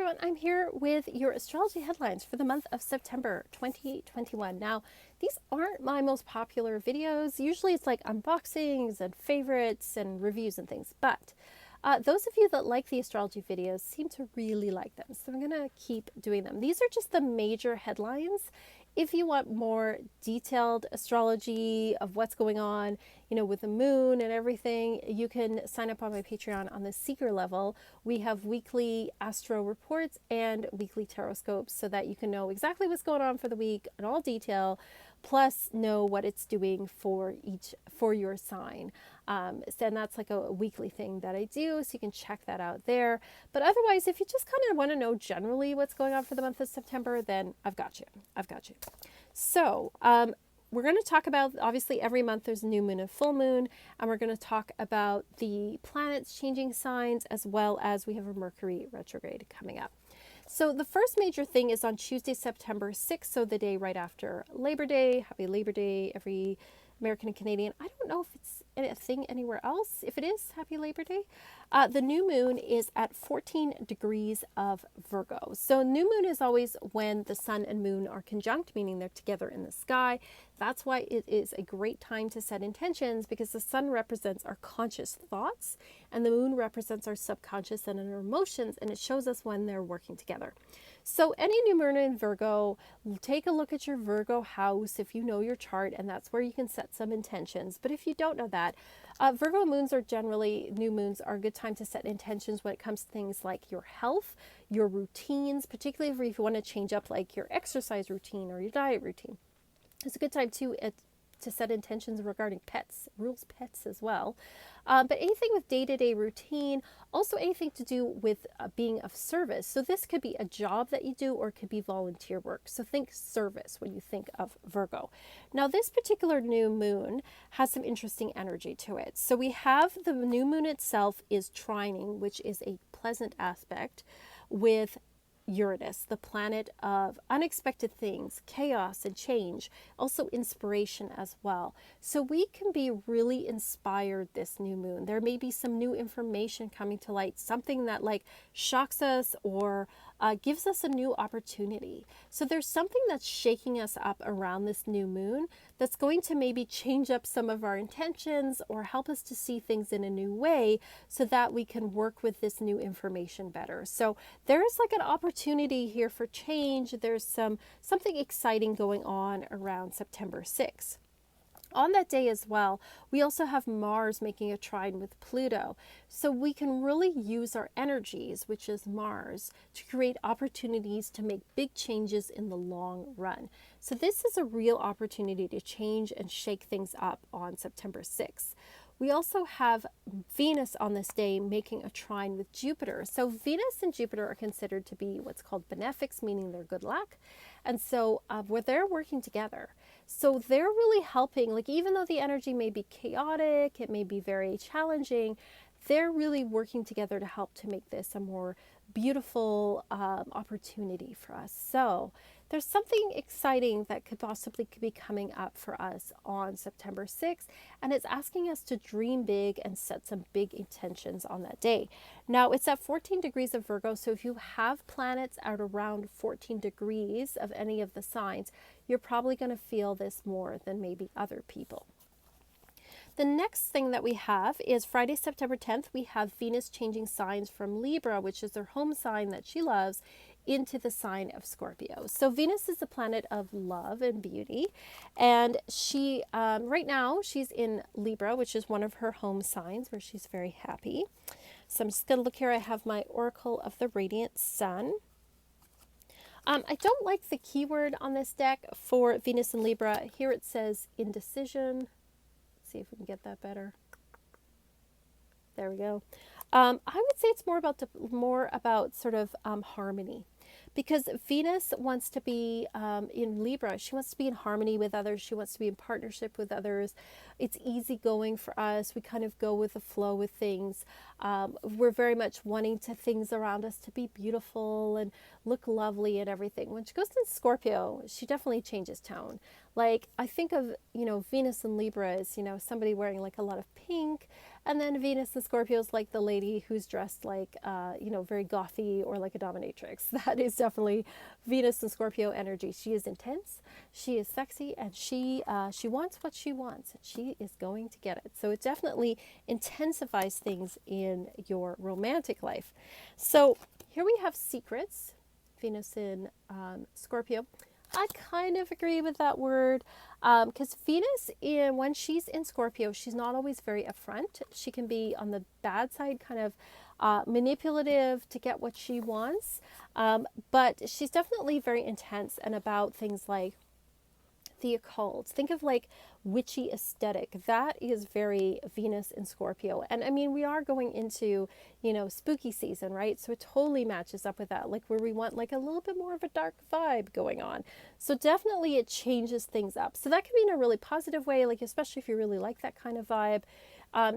everyone, I'm here with your astrology headlines for the month of September 2021. Now, these aren't my most popular videos. Usually it's like unboxings and favorites and reviews and things, but those of you that like the astrology videos seem to really like them, so I'm gonna keep doing them. These are just the major headlines. If you want more detailed astrology of what's going on, with the moon and everything, you can sign up on my Patreon on the Seeker level. We have weekly Astro reports and weekly tarot scopes so that you can know exactly what's going on for the week in all detail, plus know what it's doing for your sign. And that's like a weekly thing that I do, so you can check that out there. But otherwise, if you just kind of want to know generally what's going on for the month of September, then I've got you. So we're going to talk about, obviously every month there's a new moon and full moon, and we're going to talk about the planets changing signs, as well as we have a Mercury retrograde coming up. So the first major thing is on Tuesday, September 6th, so the day right after Labor Day. Happy Labor Day, every American and Canadian. I don't know if it's a thing anywhere else. If it is, happy Labor Day. The new moon is at 14 degrees of Virgo. So new moon is always when the sun and moon are conjunct, meaning they're together in the sky. That's why it is a great time to set intentions, because the sun represents our conscious thoughts and the moon represents our subconscious and our emotions, and it shows us when they're working together. So any new moon in Virgo, take a look at your Virgo house if you know your chart, and that's where you can set some intentions. But if you don't know that, Virgo moons are generally, new moons are a good time to set intentions when it comes to things like your health, your routines, particularly if you want to change up like your exercise routine or your diet routine. It's a good time to set intentions regarding pets, rules pets as well. But anything with day-to-day routine, also anything to do with being of service. So this could be a job that you do, or it could be volunteer work. So think service when you think of Virgo. Now this particular new moon has some interesting energy to it. So we have the new moon itself is trining, which is a pleasant aspect with Uranus, the planet of unexpected things, chaos and change, also inspiration as well. So we can be really inspired this new moon. There may be some new information coming to light, something that like shocks us or gives us a new opportunity. So there's something that's shaking us up around this new moon that's going to maybe change up some of our intentions or help us to see things in a new way so that we can work with this new information better. So there's like an opportunity here for change. There's something exciting going on around September 6th. On that day as well, we also have Mars making a trine with Pluto. So we can really use our energies, which is Mars, to create opportunities to make big changes in the long run. So this is a real opportunity to change and shake things up on September 6th. We also have Venus on this day making a trine with Jupiter. So Venus and Jupiter are considered to be what's called benefics, meaning they're good luck. And so where they're working together. So they're really helping, like even though the energy may be chaotic, it may be very challenging, they're really working together to help to make this a more beautiful opportunity for us. So there's something exciting that could possibly be coming up for us on September 6th, and it's asking us to dream big and set some big intentions on that day. Now it's at 14 degrees of Virgo, so if you have planets at around 14 degrees of any of the signs, you're probably going to feel this more than maybe other people. The next thing that we have is Friday, September 10th, we have Venus changing signs from Libra, which is their home sign that she loves, into the sign of Scorpio. So Venus is the planet of love and beauty, and she right now she's in Libra, which is one of her home signs where she's very happy. So I'm just going to look here. I have my Oracle of the Radiant Sun. I don't like the keyword on this deck for Venus and Libra. Here it says indecision. Let's see if we can get that better. There we go. I would say it's more about sort of harmony, because Venus wants to be in Libra. She wants to be in harmony with others. She wants to be in partnership with others. It's easygoing for us. We kind of go with the flow with things. We're very much wanting things around us to be beautiful and look lovely and everything. When she goes to Scorpio, she definitely changes tone. Like I think of, Venus and Libra as, somebody wearing like a lot of pink, and then Venus and Scorpio is like the lady who's dressed like, very gothy or like a dominatrix. That is definitely Venus and Scorpio energy. She is intense, she is sexy, and she wants what she wants. She is going to get it. So it definitely intensifies things in your romantic life. So here we have secrets, Venus in Scorpio. I kind of agree with that word, because Venus, when she's in Scorpio, she's not always very upfront. She can be on the bad side, kind of manipulative to get what she wants, but she's definitely very intense and about things like the occult. Think of like witchy aesthetic. That is very Venus in Scorpio. And I mean, we are going into, spooky season, right? So it totally matches up with that, like where we want like a little bit more of a dark vibe going on. So definitely it changes things up. So that can be in a really positive way, like especially if you really like that kind of vibe.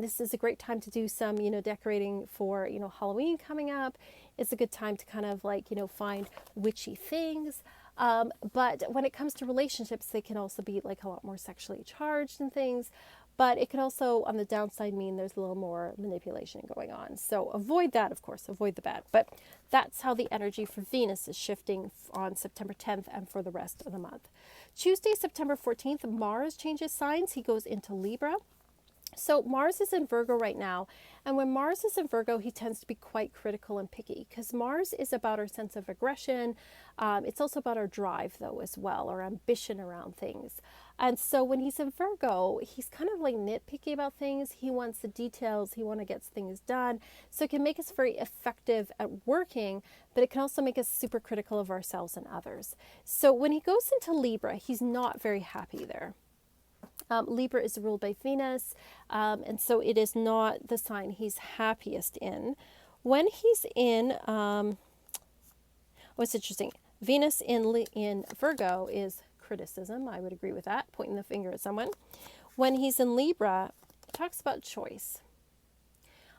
This is a great time to do some, decorating for, Halloween coming up. It's a good time to kind of like, find witchy things. But when it comes to relationships, they can also be like a lot more sexually charged and things. But it can also, on the downside, mean there's a little more manipulation going on. So avoid that, of course, avoid the bad. But that's how the energy for Venus is shifting on September 10th and for the rest of the month. Tuesday, September 14th, Mars changes signs. He goes into Libra. So Mars is in Virgo right now, and when Mars is in Virgo, he tends to be quite critical and picky, because Mars is about our sense of aggression. It's also about our drive, though, as well, our ambition around things. And so when he's in Virgo, he's kind of like nitpicky about things. He wants the details. He wants to get things done. So it can make us very effective at working, but it can also make us super critical of ourselves and others. So when he goes into Libra, he's not very happy there. Libra is ruled by Venus, and so it is not the sign he's happiest in. When he's in, what's interesting, Venus in Virgo is criticism. I would agree with that, pointing the finger at someone. When he's in Libra, it talks about choice.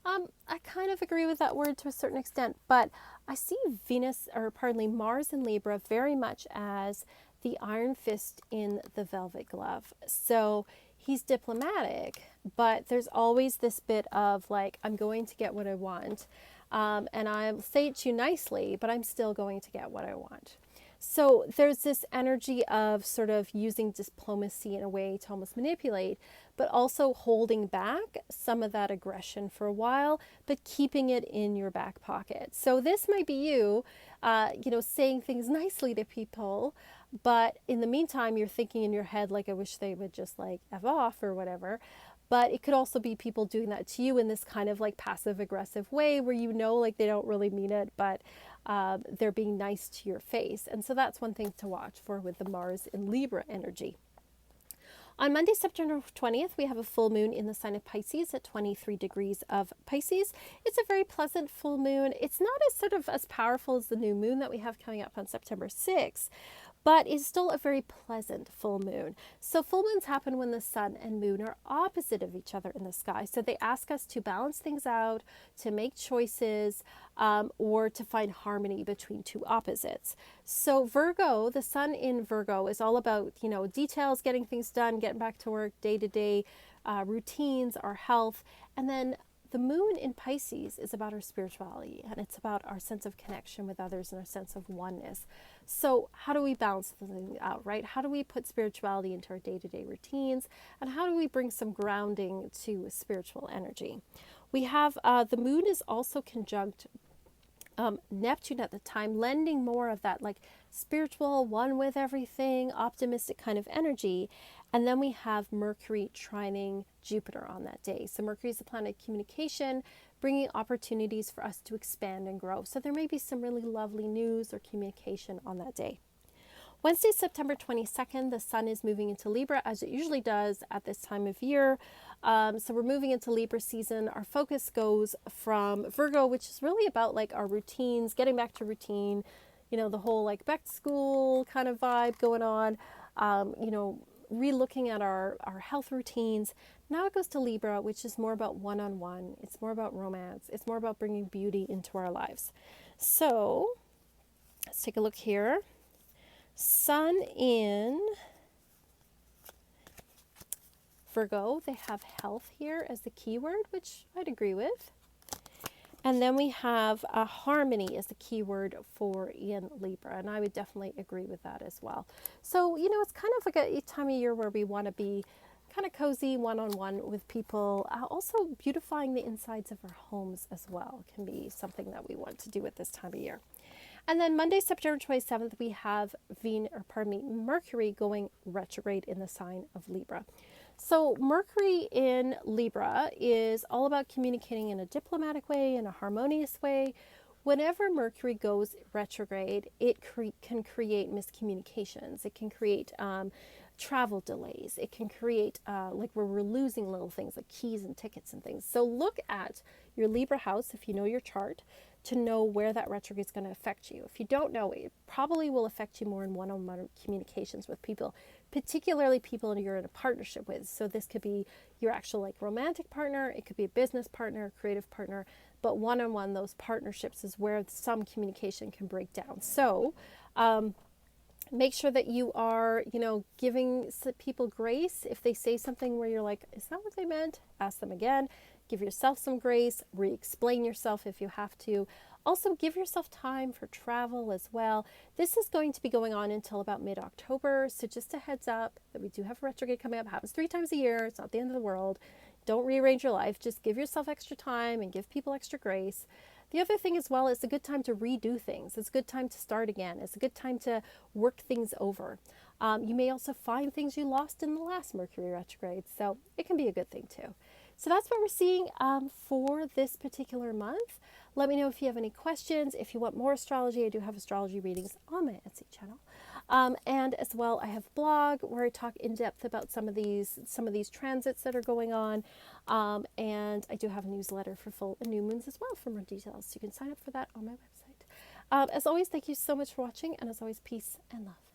I kind of agree with that word to a certain extent, but I see Mars in Libra very much as the iron fist in the velvet glove. So he's diplomatic, but there's always this bit of like, I'm going to get what I want. And I'll say it to you nicely, but I'm still going to get what I want. So there's this energy of sort of using diplomacy in a way to almost manipulate, but also holding back some of that aggression for a while, but keeping it in your back pocket. So this might be you, saying things nicely to people, but in the meantime, you're thinking in your head, like, I wish they would just like F off or whatever. But it could also be people doing that to you in this kind of like passive aggressive way where like they don't really mean it, but they're being nice to your face. And so that's one thing to watch for with the Mars in Libra energy. On Monday, September 20th, we have a full moon in the sign of Pisces at 23 degrees of Pisces. It's a very pleasant full moon. It's not as powerful as the new moon that we have coming up on September 6th, but it's still a very pleasant full moon. So full moons happen when the sun and moon are opposite of each other in the sky. So they ask us to balance things out, to make choices, or to find harmony between two opposites. So Virgo, the sun in Virgo is all about, details, getting things done, getting back to work, day-to-day routines, our health. And then the moon in Pisces is about our spirituality, and it's about our sense of connection with others and our sense of oneness. So how do we balance things out, right? How do we put spirituality into our day-to-day routines? And how do we bring some grounding to spiritual energy? We have the moon is also conjunct Neptune at the time, lending more of that like spiritual, one with everything, optimistic kind of energy. And then we have Mercury trining Jupiter on that day. So Mercury is the planet of communication, bringing opportunities for us to expand and grow. So there may be some really lovely news or communication on that day. Wednesday, September 22nd, the sun is moving into Libra, as it usually does at this time of year. So we're moving into Libra season. Our focus goes from Virgo, which is really about like our routines, getting back to routine, the whole like back to school kind of vibe going on, re-looking at our health routines. Now it goes to Libra, which is more about one-on-one. It's more about romance. It's more about bringing beauty into our lives. So let's take a look here. Sun in Virgo, they have health here as the keyword, which I'd agree with. And then we have harmony as the keyword for in Libra, and I would definitely agree with that as well. So, you know, it's kind of like a time of year where we want to be kind of cozy one-on-one with people. Also, beautifying the insides of our homes as well can be something that we want to do at this time of year. And then Monday, September 27th, we have Mercury going retrograde in the sign of Libra. So Mercury in Libra is all about communicating in a diplomatic way, in a harmonious way. Whenever Mercury goes retrograde, it can create miscommunications. It can create travel delays. It can create like where we're losing little things like keys and tickets and things. So look at your Libra house if you know your chart to know where that retrograde is going to affect you. If you don't know, it probably will affect you more in one-on-one communications with people, particularly people you're in a partnership with. So this could be your actual like romantic partner, it could be a business partner, a creative partner, but one-on-one, those partnerships is where some communication can break down. So make sure that you are, you know, giving people grace. If they say something where you're like, is that what they meant? Ask them again. Give yourself some grace, re-explain yourself if you have to. Also, give yourself time for travel as well. This is going to be going on until about mid-October, so just a heads up that we do have a retrograde coming up. It happens 3 times a year. It's not the end of the world. Don't rearrange your life. Just give yourself extra time and give people extra grace. The other thing as well, it's a good time to redo things. It's a good time to start again. It's a good time to work things over. You may also find things you lost in the last Mercury retrograde, so it can be a good thing too. So that's what we're seeing for this particular month. Let me know if you have any questions. If you want more astrology, I do have astrology readings on my Etsy channel. And as well, I have a blog where I talk in depth about some of these transits that are going on. And I do have a newsletter for full and new moons as well for more details. So you can sign up for that on my website. As always, thank you so much for watching. And as always, peace and love.